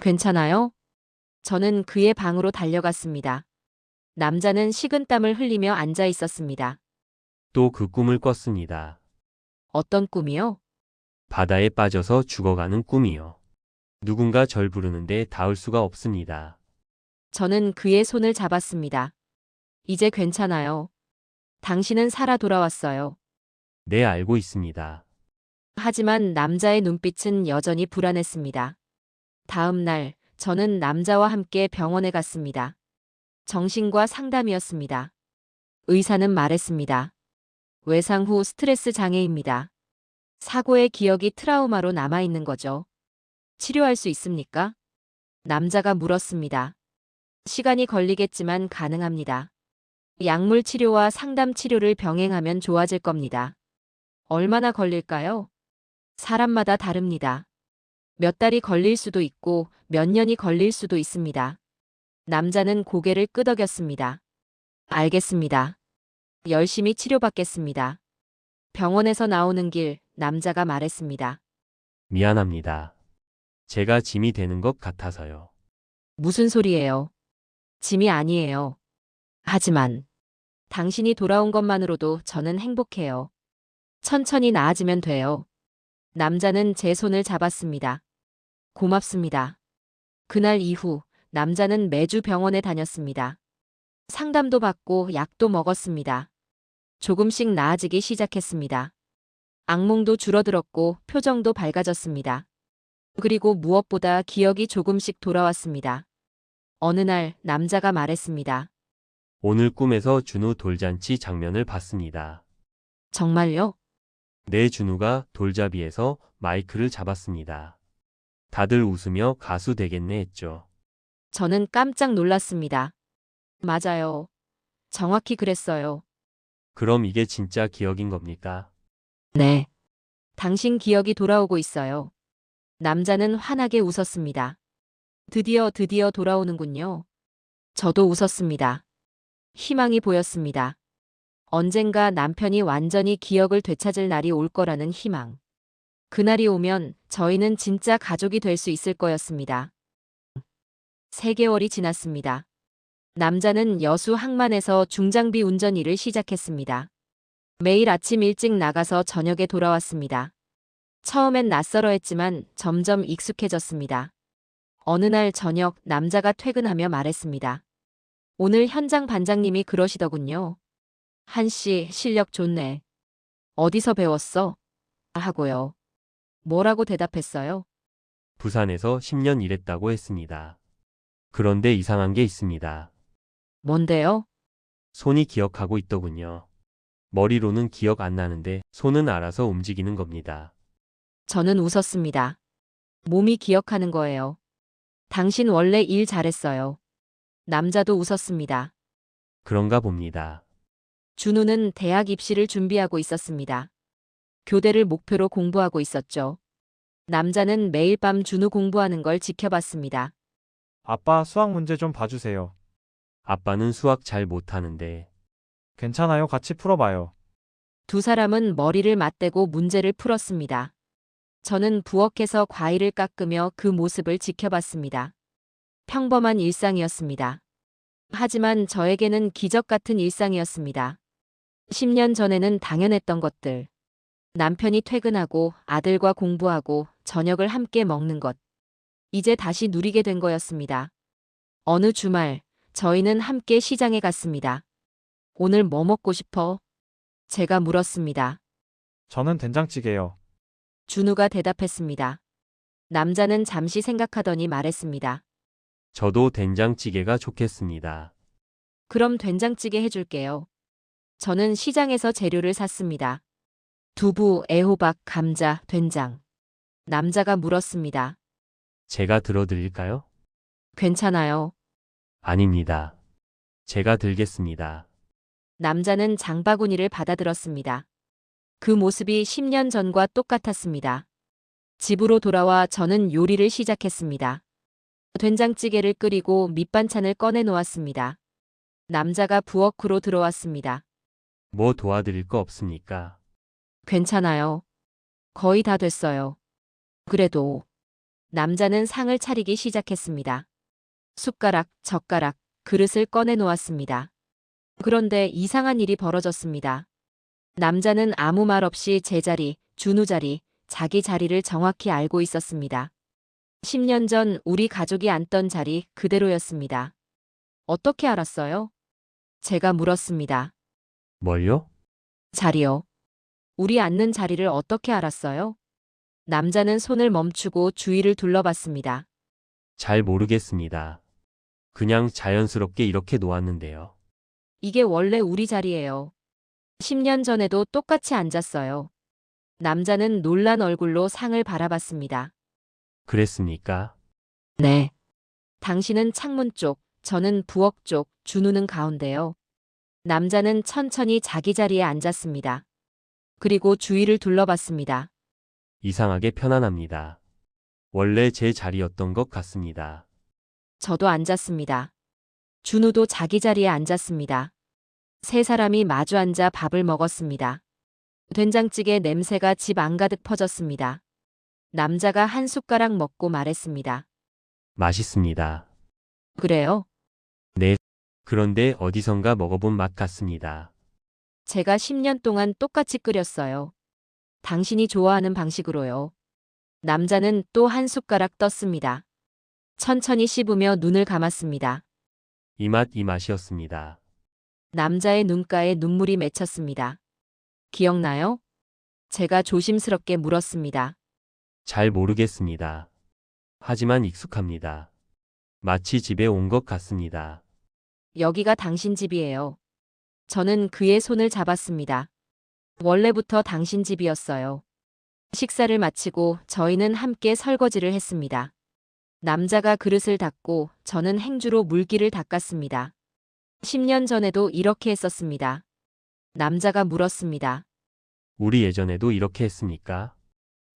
괜찮아요? 저는 그의 방으로 달려갔습니다. 남자는 식은땀을 흘리며 앉아 있었습니다. 또 그 꿈을 꿨습니다. 어떤 꿈이요? 바다에 빠져서 죽어가는 꿈이요. 누군가 절 부르는데 닿을 수가 없습니다. 저는 그의 손을 잡았습니다. 이제 괜찮아요. 당신은 살아 돌아왔어요. 네, 알고 있습니다. 하지만 남자의 눈빛은 여전히 불안했습니다. 다음 날, 저는 남자와 함께 병원에 갔습니다. 정신과 상담이었습니다. 의사는 말했습니다. 외상 후 스트레스 장애입니다. 사고의 기억이 트라우마로 남아있는 거죠. 치료할 수 있습니까? 남자가 물었습니다. 시간이 걸리겠지만 가능합니다. 약물 치료와 상담 치료를 병행하면 좋아질 겁니다. 얼마나 걸릴까요? 사람마다 다릅니다. 몇 달이 걸릴 수도 있고 몇 년이 걸릴 수도 있습니다. 남자는 고개를 끄덕였습니다. 알겠습니다. 열심히 치료받겠습니다. 병원에서 나오는 길, 남자가 말했습니다. 미안합니다. 제가 짐이 되는 것 같아서요. 무슨 소리예요? 짐이 아니에요. 하지만 당신이 돌아온 것만으로도 저는 행복해요. 천천히 나아지면 돼요. 남자는 제 손을 잡았습니다. 고맙습니다. 그날 이후 남자는 매주 병원에 다녔습니다. 상담도 받고 약도 먹었습니다. 조금씩 나아지기 시작했습니다. 악몽도 줄어들었고 표정도 밝아졌습니다. 그리고 무엇보다 기억이 조금씩 돌아왔습니다. 어느 날 남자가 말했습니다. 오늘 꿈에서 준우 돌잔치 장면을 봤습니다. 정말요? 내 준우가 돌잡이에서 마이크를 잡았습니다. 다들 웃으며 가수 되겠네 했죠. 저는 깜짝 놀랐습니다. 맞아요. 정확히 그랬어요. 그럼 이게 진짜 기억인 겁니까? 네. 당신 기억이 돌아오고 있어요. 남자는 환하게 웃었습니다. 드디어 돌아오는군요. 저도 웃었습니다. 희망이 보였습니다. 언젠가 남편이 완전히 기억을 되찾을 날이 올 거라는 희망. 그날이 오면 저희는 진짜 가족이 될 수 있을 거였습니다. 3개월이 지났습니다. 남자는 여수 항만에서 중장비 운전 일을 시작했습니다. 매일 아침 일찍 나가서 저녁에 돌아왔습니다. 처음엔 낯설어했지만 점점 익숙해졌습니다. 어느 날 저녁 남자가 퇴근하며 말했습니다. 오늘 현장 반장님이 그러시더군요. 한씨 실력 좋네. 어디서 배웠어? 하고요. 뭐라고 대답했어요? 부산에서 10년 일했다고 했습니다. 그런데 이상한 게 있습니다. 뭔데요? 손이 기억하고 있더군요. 머리로는 기억 안 나는데 손은 알아서 움직이는 겁니다. 저는 웃었습니다. 몸이 기억하는 거예요. 당신 원래 일 잘했어요. 남자도 웃었습니다. 그런가 봅니다. 준우는 대학 입시를 준비하고 있었습니다. 교대를 목표로 공부하고 있었죠. 남자는 매일 밤 준우 공부하는 걸 지켜봤습니다. 아빠 수학 문제 좀 봐주세요. 아빠는 수학 잘 못하는데 괜찮아요. 같이 풀어봐요. 두 사람은 머리를 맞대고 문제를 풀었습니다. 저는 부엌에서 과일을 깎으며 그 모습을 지켜봤습니다. 평범한 일상이었습니다. 하지만 저에게는 기적 같은 일상이었습니다. 10년 전에는 당연했던 것들. 남편이 퇴근하고 아들과 공부하고 저녁을 함께 먹는 것. 이제 다시 누리게 된 거였습니다. 어느 주말, 저희는 함께 시장에 갔습니다. 오늘 뭐 먹고 싶어? 제가 물었습니다. 저는 된장찌개요. 준우가 대답했습니다. 남자는 잠시 생각하더니 말했습니다. 저도 된장찌개가 좋겠습니다. 그럼 된장찌개 해줄게요. 저는 시장에서 재료를 샀습니다. 두부, 애호박, 감자, 된장. 남자가 물었습니다. 제가 들어드릴까요? 괜찮아요. 아닙니다. 제가 들겠습니다. 남자는 장바구니를 받아들었습니다. 그 모습이 10년 전과 똑같았습니다. 집으로 돌아와 저는 요리를 시작했습니다. 된장찌개를 끓이고 밑반찬을 꺼내 놓았습니다. 남자가 부엌으로 들어왔습니다. 뭐 도와드릴 거 없습니까? 괜찮아요. 거의 다 됐어요. 그래도 남자는 상을 차리기 시작했습니다. 숟가락, 젓가락, 그릇을 꺼내 놓았습니다. 그런데 이상한 일이 벌어졌습니다. 남자는 아무 말 없이 제 자리, 준우 자리, 자기 자리를 정확히 알고 있었습니다. 10년 전 우리 가족이 앉던 자리 그대로였습니다. 어떻게 알았어요? 제가 물었습니다. 뭘요? 자리요. 우리 앉는 자리를 어떻게 알았어요? 남자는 손을 멈추고 주위를 둘러봤습니다. 잘 모르겠습니다. 그냥 자연스럽게 이렇게 놓았는데요. 이게 원래 우리 자리예요. 10년 전에도 똑같이 앉았어요. 남자는 놀란 얼굴로 상을 바라봤습니다. 그랬습니까? 네. 당신은 창문 쪽, 저는 부엌 쪽, 준우는 가운데요. 남자는 천천히 자기 자리에 앉았습니다. 그리고 주위를 둘러봤습니다. 이상하게 편안합니다. 원래 제 자리였던 것 같습니다. 저도 앉았습니다. 준우도 자기 자리에 앉았습니다. 세 사람이 마주 앉아 밥을 먹었습니다. 된장찌개 냄새가 집 안가득 퍼졌습니다. 남자가 한 숟가락 먹고 말했습니다. 맛있습니다. 그래요? 그런데 어디선가 먹어본 맛 같습니다. 제가 10년 동안 똑같이 끓였어요. 당신이 좋아하는 방식으로요. 남자는 또 한 숟가락 떴습니다. 천천히 씹으며 눈을 감았습니다. 이 맛이었습니다. 남자의 눈가에 눈물이 맺혔습니다. 기억나요? 제가 조심스럽게 물었습니다. 잘 모르겠습니다. 하지만 익숙합니다. 마치 집에 온 것 같습니다. 여기가 당신 집이에요. 저는 그의 손을 잡았습니다. 원래부터 당신 집이었어요. 식사를 마치고 저희는 함께 설거지를 했습니다. 남자가 그릇을 닦고 저는 행주로 물기를 닦았습니다. 10년 전에도 이렇게 했었습니다. 남자가 물었습니다. 우리 예전에도 이렇게 했습니까?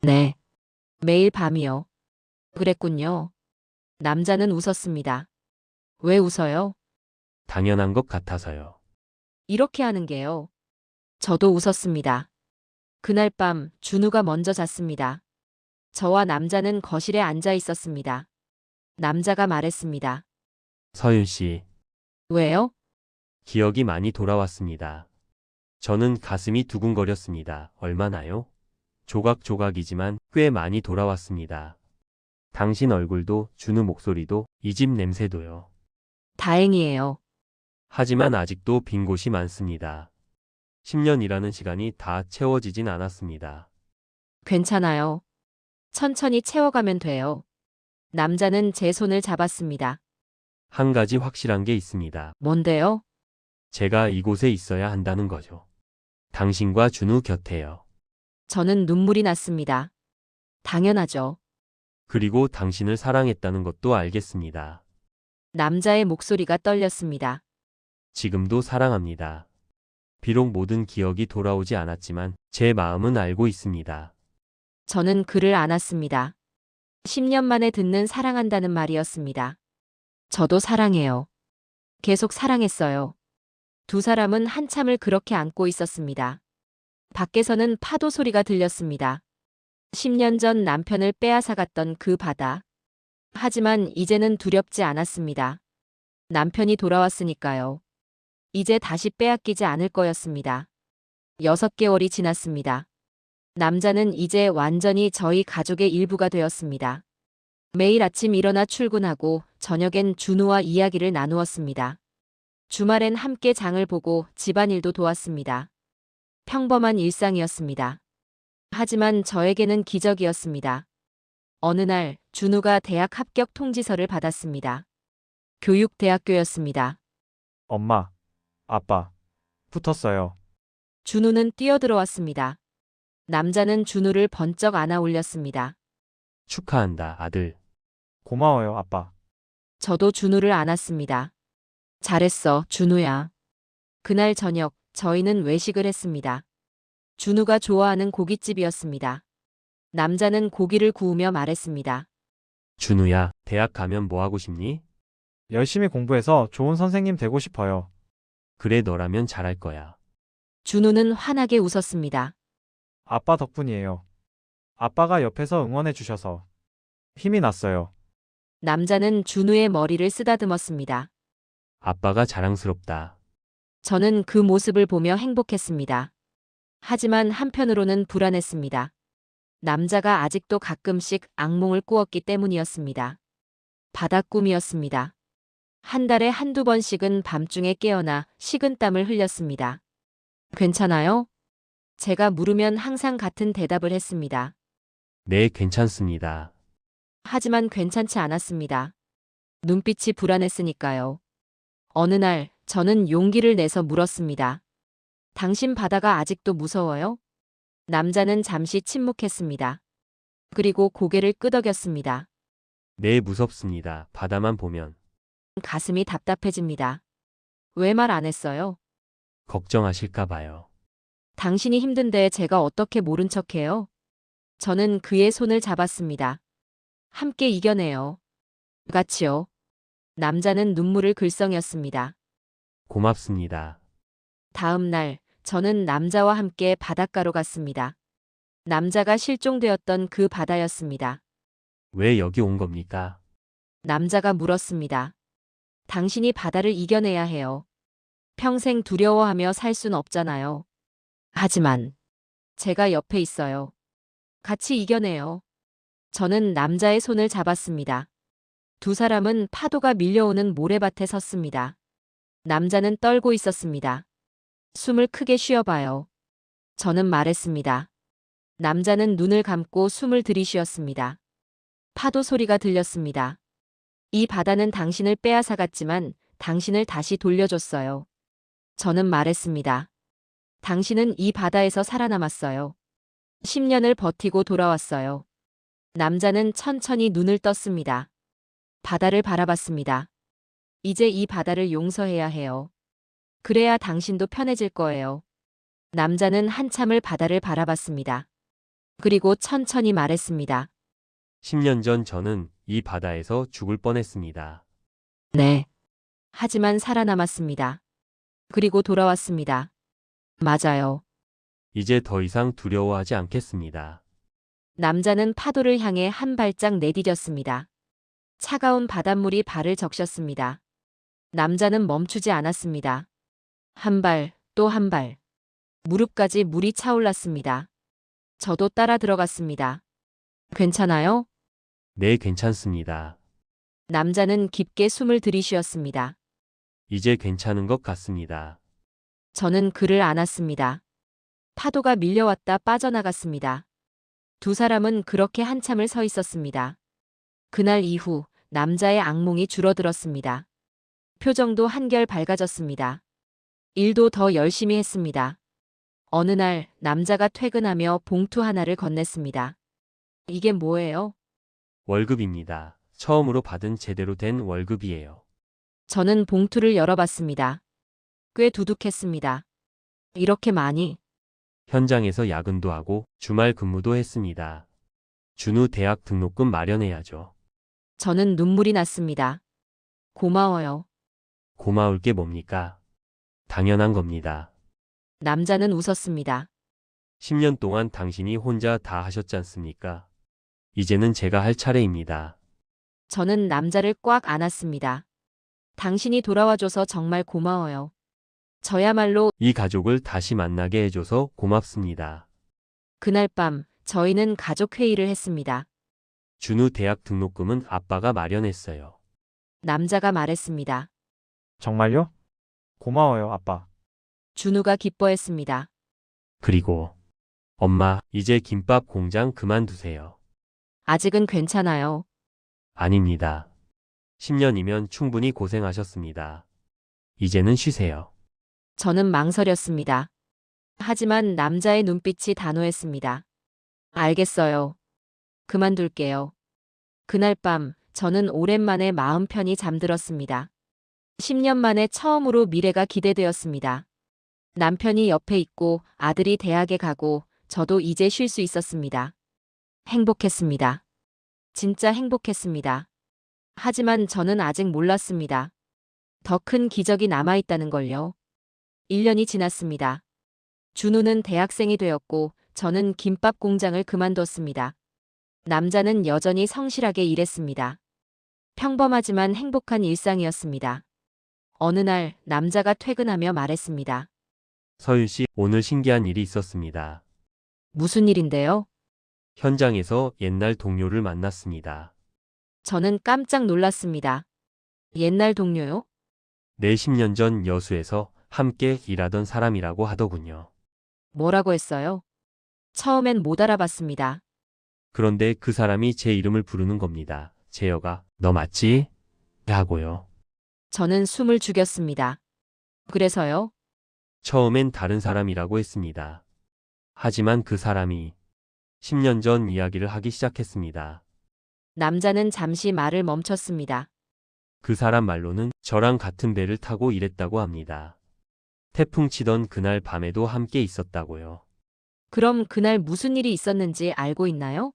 네. 매일 밤이요. 그랬군요. 남자는 웃었습니다. 왜 웃어요? 당연한 것 같아서요. 이렇게 하는 게요. 저도 웃었습니다. 그날 밤 준우가 먼저 잤습니다. 저와 남자는 거실에 앉아 있었습니다. 남자가 말했습니다. 서윤 씨, 왜요? 기억이 많이 돌아왔습니다. 저는 가슴이 두근거렸습니다. 얼마나요? 조각조각이지만 꽤 많이 돌아왔습니다. 당신 얼굴도 준우 목소리도 이 집 냄새도요. 다행이에요. 하지만 아직도 빈 곳이 많습니다. 10년이라는 시간이 다 채워지진 않았습니다. 괜찮아요. 천천히 채워가면 돼요. 남자는 제 손을 잡았습니다. 한 가지 확실한 게 있습니다. 뭔데요? 제가 이곳에 있어야 한다는 거죠. 당신과 준우 곁에요. 저는 눈물이 났습니다. 당연하죠. 그리고 당신을 사랑했다는 것도 알겠습니다. 남자의 목소리가 떨렸습니다. 지금도 사랑합니다. 비록 모든 기억이 돌아오지 않았지만 제 마음은 알고 있습니다. 저는 그를 안았습니다. 10년 만에 듣는 사랑한다는 말이었습니다. 저도 사랑해요. 계속 사랑했어요. 두 사람은 한참을 그렇게 안고 있었습니다. 밖에서는 파도 소리가 들렸습니다. 10년 전 남편을 빼앗아갔던 그 바다. 하지만 이제는 두렵지 않았습니다. 남편이 돌아왔으니까요. 이제 다시 빼앗기지 않을 거였습니다. 6개월이 지났습니다. 남자는 이제 완전히 저희 가족의 일부가 되었습니다. 매일 아침 일어나 출근하고 저녁엔 준우와 이야기를 나누었습니다. 주말엔 함께 장을 보고 집안일도 도왔습니다. 평범한 일상이었습니다. 하지만 저에게는 기적이었습니다. 어느 날 준우가 대학 합격 통지서를 받았습니다. 교육대학교였습니다. 엄마, 아빠, 붙었어요. 준우는 뛰어들어왔습니다. 남자는 준우를 번쩍 안아 올렸습니다. 축하한다, 아들. 고마워요, 아빠. 저도 준우를 안았습니다. 잘했어, 준우야. 그날 저녁 저희는 외식을 했습니다. 준우가 좋아하는 고깃집이었습니다. 남자는 고기를 구우며 말했습니다. 준우야, 대학 가면 뭐 하고 싶니? 열심히 공부해서 좋은 선생님 되고 싶어요. 그래, 너라면 잘할 거야. 준우는 환하게 웃었습니다. 아빠 덕분이에요. 아빠가 옆에서 응원해 주셔서 힘이 났어요. 남자는 준우의 머리를 쓰다듬었습니다. 아빠가 자랑스럽다. 저는 그 모습을 보며 행복했습니다. 하지만 한편으로는 불안했습니다. 남자가 아직도 가끔씩 악몽을 꾸었기 때문이었습니다. 바다꿈이었습니다. 한 달에 한두 번씩은 밤중에 깨어나 식은땀을 흘렸습니다. 괜찮아요? 제가 물으면 항상 같은 대답을 했습니다. 네, 괜찮습니다. 하지만 괜찮지 않았습니다. 눈빛이 불안했으니까요. 어느 날 저는 용기를 내서 물었습니다. 당신 바다가 아직도 무서워요? 남자는 잠시 침묵했습니다. 그리고 고개를 끄덕였습니다. 네, 무섭습니다. 바다만 보면. 가슴이 답답해집니다. 왜 말 안 했어요? 걱정하실까 봐요. 당신이 힘든데 제가 어떻게 모른 척해요? 저는 그의 손을 잡았습니다. 함께 이겨내요. 같이요. 남자는 눈물을 글썽였습니다. 고맙습니다. 다음 날 저는 남자와 함께 바닷가로 갔습니다. 남자가 실종되었던 그 바다였습니다. 왜 여기 온 겁니까? 남자가 물었습니다. 당신이 바다를 이겨내야 해요. 평생 두려워하며 살 순 없잖아요. 하지만 제가 옆에 있어요. 같이 이겨내요. 저는 남자의 손을 잡았습니다. 두 사람은 파도가 밀려오는 모래밭에 섰습니다. 남자는 떨고 있었습니다. 숨을 크게 쉬어봐요. 저는 말했습니다. 남자는 눈을 감고 숨을 들이쉬었습니다. 파도 소리가 들렸습니다. 이 바다는 당신을 빼앗아갔지만 당신을 다시 돌려줬어요. 저는 말했습니다. 당신은 이 바다에서 살아남았어요. 10년을 버티고 돌아왔어요. 남자는 천천히 눈을 떴습니다. 바다를 바라봤습니다. 이제 이 바다를 용서해야 해요. 그래야 당신도 편해질 거예요. 남자는 한참을 바다를 바라봤습니다. 그리고 천천히 말했습니다. 10년 전 저는 이 바다에서 죽을 뻔했습니다. 네. 하지만 살아남았습니다. 그리고 돌아왔습니다. 맞아요. 이제 더 이상 두려워하지 않겠습니다. 남자는 파도를 향해 한 발짝 내디뎠습니다. 차가운 바닷물이 발을 적셨습니다. 남자는 멈추지 않았습니다. 한 발, 또 한 발. 무릎까지 물이 차올랐습니다. 저도 따라 들어갔습니다. 괜찮아요? 네, 괜찮습니다. 남자는 깊게 숨을 들이쉬었습니다. 이제 괜찮은 것 같습니다. 저는 그를 안았습니다. 파도가 밀려왔다 빠져나갔습니다. 두 사람은 그렇게 한참을 서 있었습니다. 그날 이후 남자의 악몽이 줄어들었습니다. 표정도 한결 밝아졌습니다. 일도 더 열심히 했습니다. 어느 날 남자가 퇴근하며 봉투 하나를 건넸습니다. 이게 뭐예요? 월급입니다. 처음으로 받은 제대로 된 월급이에요. 저는 봉투를 열어봤습니다. 꽤 두둑했습니다. 이렇게 많이? 현장에서 야근도 하고 주말 근무도 했습니다. 준우 대학 등록금 마련해야죠. 저는 눈물이 났습니다. 고마워요. 고마울 게 뭡니까? 당연한 겁니다. 남자는 웃었습니다. 10년 동안 당신이 혼자 다 하셨지 않습니까? 이제는 제가 할 차례입니다. 저는 남자를 꽉 안았습니다. 당신이 돌아와줘서 정말 고마워요. 저야말로 이 가족을 다시 만나게 해줘서 고맙습니다. 그날 밤 저희는 가족 회의를 했습니다. 준우 대학 등록금은 아빠가 마련했어요. 남자가 말했습니다. 정말요? 고마워요, 아빠. 준우가 기뻐했습니다. 그리고 엄마, 이제 김밥 공장 그만두세요. 아직은 괜찮아요. 아닙니다. 10년이면 충분히 고생하셨습니다. 이제는 쉬세요. 저는 망설였습니다. 하지만 남자의 눈빛이 단호했습니다. 알겠어요. 그만둘게요. 그날 밤 저는 오랜만에 마음 편히 잠들었습니다. 10년 만에 처음으로 미래가 기대되었습니다. 남편이 옆에 있고 아들이 대학에 가고 저도 이제 쉴 수 있었습니다. 행복했습니다. 진짜 행복했습니다. 하지만 저는 아직 몰랐습니다. 더 큰 기적이 남아있다는 걸요. 1년이 지났습니다. 준우는 대학생이 되었고 저는 김밥 공장을 그만뒀습니다. 남자는 여전히 성실하게 일했습니다. 평범하지만 행복한 일상이었습니다. 어느 날 남자가 퇴근하며 말했습니다. 서윤 씨, 오늘 신기한 일이 있었습니다. 무슨 일인데요? 현장에서 옛날 동료를 만났습니다. 저는 깜짝 놀랐습니다. 옛날 동료요? 내 10년 전 여수에서 함께 일하던 사람이라고 하더군요. 뭐라고 했어요? 처음엔 못 알아봤습니다. 그런데 그 사람이 제 이름을 부르는 겁니다. 재혁아, 너 맞지? 하고요. 저는 숨을 죽였습니다. 그래서요? 처음엔 다른 사람이라고 했습니다. 하지만 그 사람이 10년 전 이야기를 하기 시작했습니다. 남자는 잠시 말을 멈췄습니다. 그 사람 말로는 저랑 같은 배를 타고 일했다고 합니다. 태풍 치던 그날 밤에도 함께 있었다고요. 그럼 그날 무슨 일이 있었는지 알고 있나요?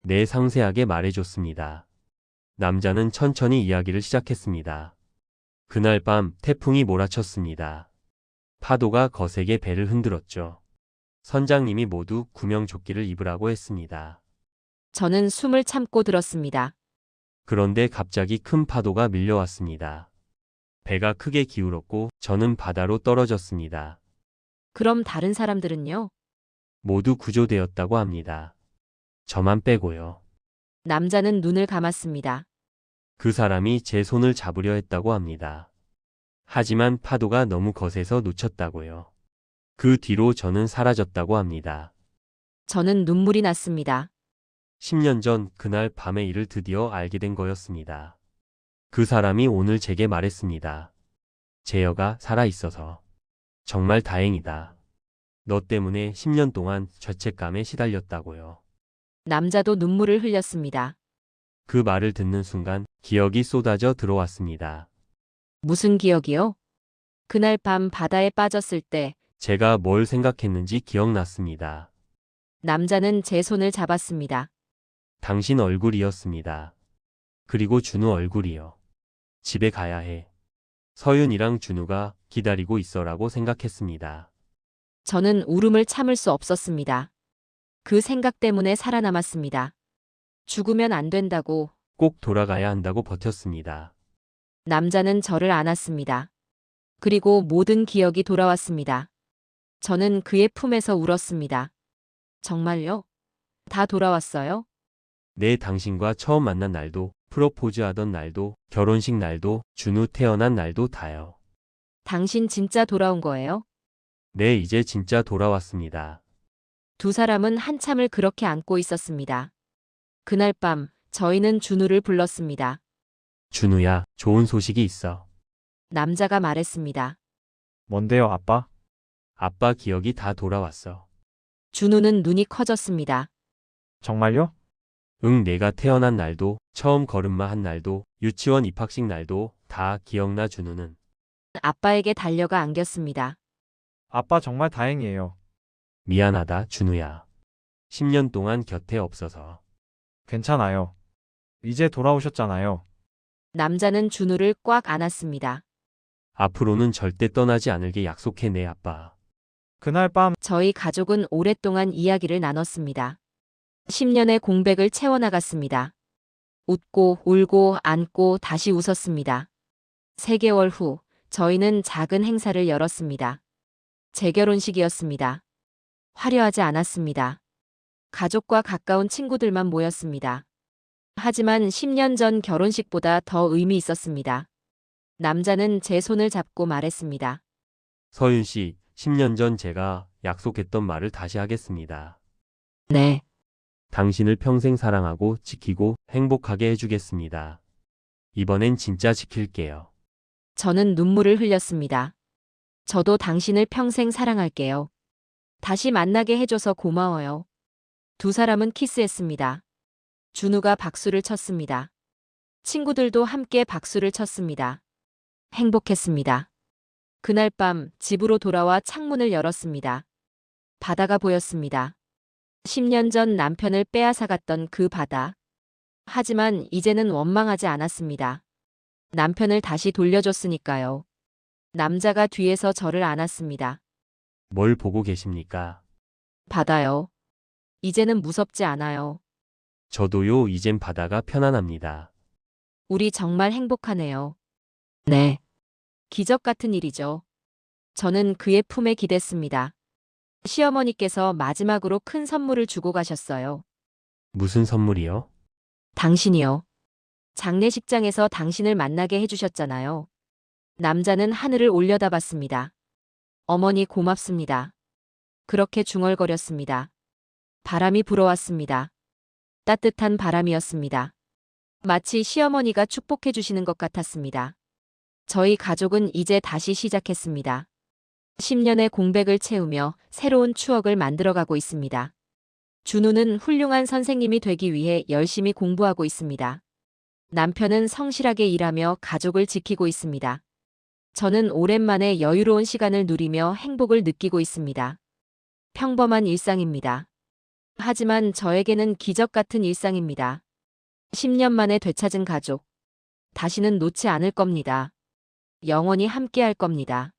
네, 상세하게 말해줬습니다. 남자는 천천히 이야기를 시작했습니다. 그날 밤 태풍이 몰아쳤습니다. 파도가 거세게 배를 흔들었죠. 선장님이 모두 구명조끼를 입으라고 했습니다. 저는 숨을 참고 들었습니다. 그런데 갑자기 큰 파도가 밀려왔습니다. 배가 크게 기울었고 저는 바다로 떨어졌습니다. 그럼 다른 사람들은요? 모두 구조되었다고 합니다. 저만 빼고요. 남자는 눈을 감았습니다. 그 사람이 제 손을 잡으려 했다고 합니다. 하지만 파도가 너무 거세서 놓쳤다고요. 그 뒤로 저는 사라졌다고 합니다. 저는 눈물이 났습니다. 10년 전 그날 밤의 일을 드디어 알게 된 거였습니다. 그 사람이 오늘 제게 말했습니다. 재혁아, 살아있어서 정말 다행이다. 너 때문에 10년 동안 죄책감에 시달렸다고요. 남자도 눈물을 흘렸습니다. 그 말을 듣는 순간 기억이 쏟아져 들어왔습니다. 무슨 기억이요? 그날 밤 바다에 빠졌을 때 제가 뭘 생각했는지 기억났습니다. 남자는 제 손을 잡았습니다. 당신 얼굴이었습니다. 그리고 준우 얼굴이요. 집에 가야 해. 서윤이랑 준우가 기다리고 있어라고 생각했습니다. 저는 울음을 참을 수 없었습니다. 그 생각 때문에 살아남았습니다. 죽으면 안 된다고 꼭 돌아가야 한다고 버텼습니다. 남자는 저를 안았습니다. 그리고 모든 기억이 돌아왔습니다. 저는 그의 품에서 울었습니다. 정말요? 다 돌아왔어요? 내 당신과 처음 만난 날도, 프로포즈 하던 날도, 결혼식 날도, 준우 태어난 날도 다요. 당신 진짜 돌아온 거예요? 네, 이제 진짜 돌아왔습니다. 두 사람은 한참을 그렇게 안고 있었습니다. 그날 밤 저희는 준우를 불렀습니다. 준우야, 좋은 소식이 있어. 남자가 말했습니다. 뭔데요, 아빠? 아빠 기억이 다 돌아왔어. 준우는 눈이 커졌습니다. 정말요? 응, 내가 태어난 날도, 처음 걸음마 한 날도, 유치원 입학식 날도 다 기억나. 준우는. 아빠에게 달려가 안겼습니다. 아빠 정말 다행이에요. 미안하다, 준우야. 10년 동안 곁에 없어서. 괜찮아요. 이제 돌아오셨잖아요. 남자는 준우를 꽉 안았습니다. 앞으로는 절대 떠나지 않을게 약속해, 내 아빠. 그날 밤 저희 가족은 오랫동안 이야기를 나눴습니다. 10년의 공백을 채워나갔습니다. 웃고 울고 안고 다시 웃었습니다. 3개월 후 저희는 작은 행사를 열었습니다. 재결혼식이었습니다. 화려하지 않았습니다. 가족과 가까운 친구들만 모였습니다. 하지만 10년 전 결혼식보다 더 의미 있었습니다. 남자는 제 손을 잡고 말했습니다. 서윤 씨, 10년 전 제가 약속했던 말을 다시 하겠습니다. 네. 당신을 평생 사랑하고 지키고 행복하게 해주겠습니다. 이번엔 진짜 지킬게요. 저는 눈물을 흘렸습니다. 저도 당신을 평생 사랑할게요. 다시 만나게 해줘서 고마워요. 두 사람은 키스했습니다. 준우가 박수를 쳤습니다. 친구들도 함께 박수를 쳤습니다. 행복했습니다. 그날 밤 집으로 돌아와 창문을 열었습니다. 바다가 보였습니다. 10년 전 남편을 빼앗아갔던 그 바다. 하지만 이제는 원망하지 않았습니다. 남편을 다시 돌려줬으니까요. 남자가 뒤에서 저를 안았습니다. 뭘 보고 계십니까? 바다요. 이제는 무섭지 않아요. 저도요, 이젠 바다가 편안합니다. 우리 정말 행복하네요. 네. 기적 같은 일이죠. 저는 그의 품에 기댔습니다. 시어머니께서 마지막으로 큰 선물을 주고 가셨어요. 무슨 선물이요? 당신이요. 장례식장에서 당신을 만나게 해주셨잖아요. 남자는 하늘을 올려다봤습니다. 어머니 고맙습니다. 그렇게 중얼거렸습니다. 바람이 불어왔습니다. 따뜻한 바람이었습니다. 마치 시어머니가 축복해 주시는 것 같았습니다. 저희 가족은 이제 다시 시작했습니다. 10년의 공백을 채우며 새로운 추억을 만들어가고 있습니다. 준우는 훌륭한 선생님이 되기 위해 열심히 공부하고 있습니다. 남편은 성실하게 일하며 가족을 지키고 있습니다. 저는 오랜만에 여유로운 시간을 누리며 행복을 느끼고 있습니다. 평범한 일상입니다. 하지만 저에게는 기적 같은 일상입니다. 10년 만에 되찾은 가족. 다시는 놓지 않을 겁니다. 영원히 함께할 겁니다.